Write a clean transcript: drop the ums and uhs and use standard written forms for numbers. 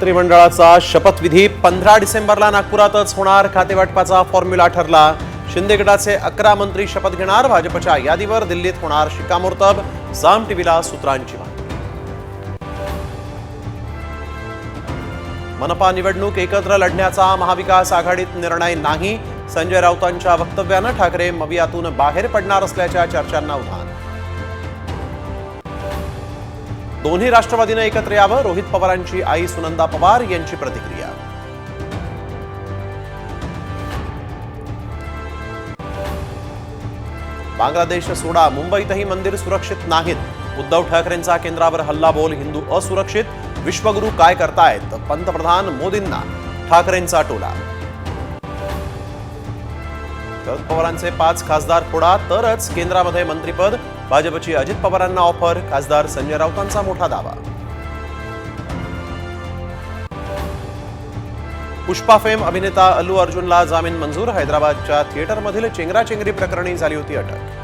मंत्रिमंडळाचा शपथविधी 15 डिसेंबरला नागपुरातच होणार. खातेवाटपाचा फॉर्म्युला ठरला. शिंदे गटाचे 11 मंत्री शपथ घेणार. भाजपच्या यादीवर दिल्लीत होणार शिक्कामोर्तब. साम टीव्हीला सूत्रांची माहिती. मनपा निवडणूक एकत्र लढण्याचा महाविकास आघाडीत निर्णय नाही. संजय राऊतांच्या वक्तव्यानं ठाकरे मवियातून बाहेर पडणार असल्याच्या चर्चांना उधाण. दोन्ही राष्ट्रवादीने एकत्र यावं, रोहित पवारांची आई सुनंदा पवार यांची प्रतिक्रिया. बांगलादेश सोडा, मुंबईतही मंदिर सुरक्षित नाहीत. उद्धव ठाकरेंचा केंद्रावर हल्लाबोल. हिंदू असुरक्षित, विश्वगुरू काय करतायत? पंतप्रधान मोदींना ठाकरेंचा टोला. शरद पवारांचे 5 खासदार फोडा तरच केंद्रामध्ये मंत्रिपद. भाजपची अजित पवारांना ऑफर. खासदार संजय राऊतांचा मोठा दावा. पुष्पा फेम अभिनेता अल्लू अर्जुनला जामीन मंजूर. हैदराबादच्या थिएटरमधील चेंगराचेंगरी प्रकरणी झाली होती अटक.